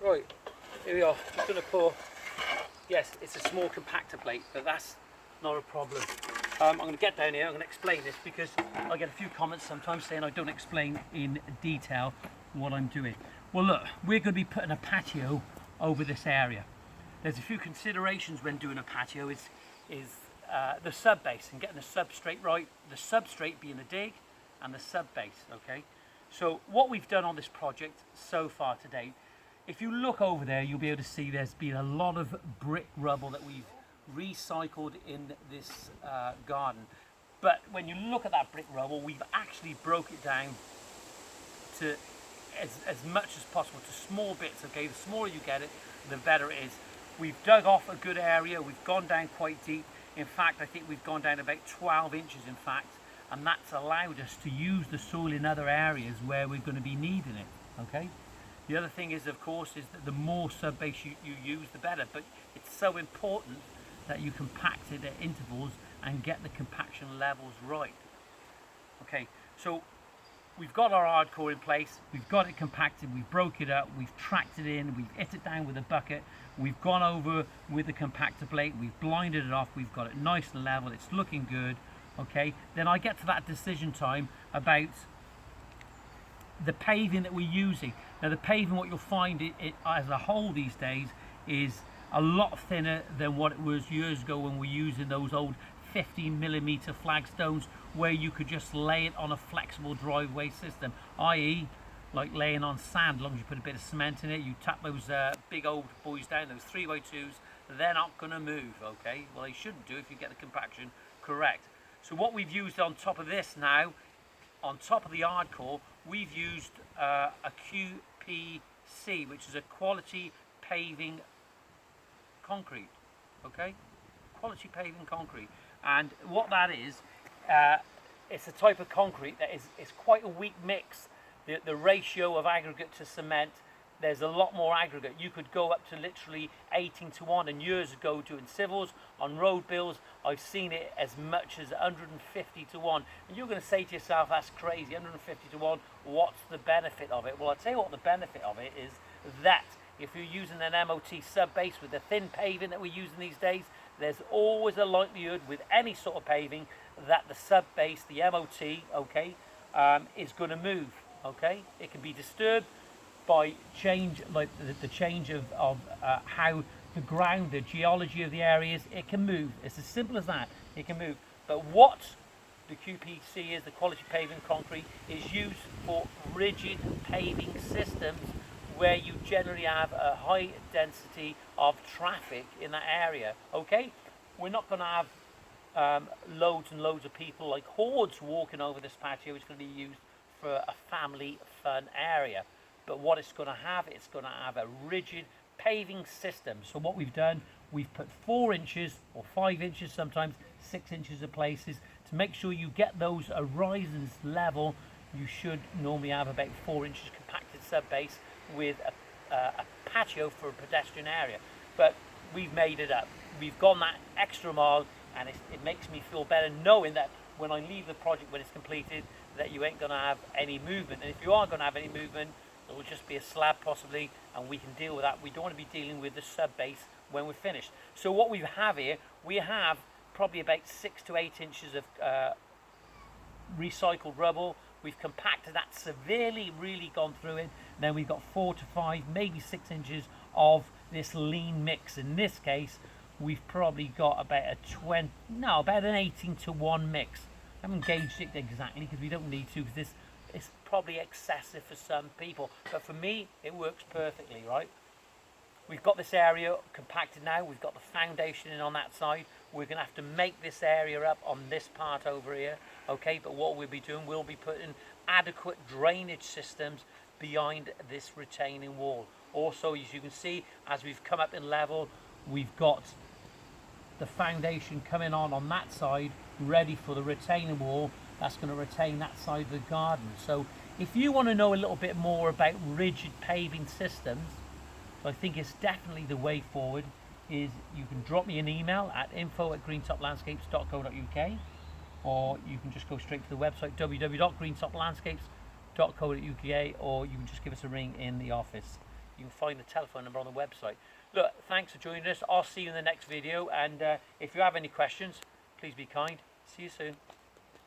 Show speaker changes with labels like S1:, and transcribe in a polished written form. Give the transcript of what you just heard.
S1: Right, here we are. Just going to pour. Yes, it's a small compactor plate, but that's not a problem. I'm going to get down here. I'm going to explain this because I get a few comments sometimes saying I don't explain in detail what I'm doing. Well, look, we're going to be putting a patio over this area. There's a few considerations when doing a patio. Is the sub base and getting the substrate right. The substrate being the dig, and the sub base. Okay. So what we've done on this project so far to date, if you look over there, you'll be able to see there's been a lot of brick rubble that we've recycled in this garden. But when you look at that brick rubble, we've actually broke it down to as much as possible to small bits. Okay, the smaller you get it, the better it is. We've dug off a good area. We've gone down quite deep. In fact, I think we've gone down about 12 inches in fact, and that's allowed us to use the soil in other areas where we're going to be needing it. Okay. The other thing is, of course, is that the more sub base you use, the better. But it's so important that you compact it at intervals and get the compaction levels right. Okay, so we've got our hardcore in place, we've got it compacted, we've broke it up, we've tracked it in, we've hit it down with a bucket, we've gone over with the compactor plate, we've blinded it off, we've got it nice and level, it's looking good. Okay, then I get to that decision time about the paving that we're using. Now the paving, what you'll find it as a whole these days is a lot thinner than what it was years ago when we were using those old 15mm flagstones where you could just lay it on a flexible driveway system, i.e. like laying on sand. As long as you put a bit of cement in it, you tap those big old boys down, those 3x2s, they're not going to move. Okay, well they shouldn't do if you get the compaction correct. So what we've used on top of this now, on top of the hardcore, we've used a QPC, which is a quality paving concrete. Okay, quality paving concrete. And what that is, it's a type of concrete that is quite a weak mix. The ratio of aggregate to cement, there's a lot more aggregate. You could go up to literally 18:1, and years ago doing civils on road builds, I've seen it as much as 150:1. And you're going to say to yourself, that's crazy, 150:1, what's the benefit of it? Well, I'll tell you what the benefit of it is, that if you're using an MOT sub base with the thin paving that we're using these days, there's always a likelihood with any sort of paving that the sub base, the MOT, okay, is going to move. Okay, it can be disturbed by change, like the change of how the ground, the geology of the areas, it can move. It's as simple as that. It can move. But what the QPC is, the quality paving concrete, is used for rigid paving systems where you generally have a high density of traffic in that area. Okay, we're not going to have loads and loads of people like hordes walking over this patio. It's going to be used for a family fun area. But what it's going to have a rigid paving system. So what we've done, we've put 4 inches or 5 inches, sometimes 6 inches of places to make sure you get those horizons level. You should normally have about 4 inches compacted sub base with a patio for a pedestrian area. But we've made it up. We've gone that extra mile, and it makes me feel better knowing that when I leave the project, when it's completed, that you ain't going to have any movement. And if you are going to have any movement, it will just be a slab possibly, and we can deal with that. We don't want to be dealing with the sub base when we're finished. So what we have here, we have probably about 6 to 8 inches of recycled rubble. We've compacted that severely, really gone through it. Then we've got 4 to 5, maybe 6 inches of this lean mix. In this case, we've probably got about about an 18:1 mix. I haven't gauged it exactly because we don't need to, because this is probably excessive for some people. But for me, it works perfectly, right? We've got this area compacted now. We've got the foundation in on that side. We're going to have to make this area up on this part over here. Okay, but what we'll be doing, we'll be putting adequate drainage systems behind this retaining wall. Also, as you can see, as we've come up in level, we've got the foundation coming on that side, ready for the retaining wall. That's going to retain that side of the garden. So if you want to know a little bit more about rigid paving systems, I think it's definitely the way forward, is you can drop me an email at info@greentoplandscapes.co.uk, or you can just go straight to the website www.greentoplandscapes.co.uk, or you can just give us a ring in the office. you can find the telephone number on the website. Look, thanks for joining us. I'll see you in the next video, and if you have any questions, please be kind. See you soon.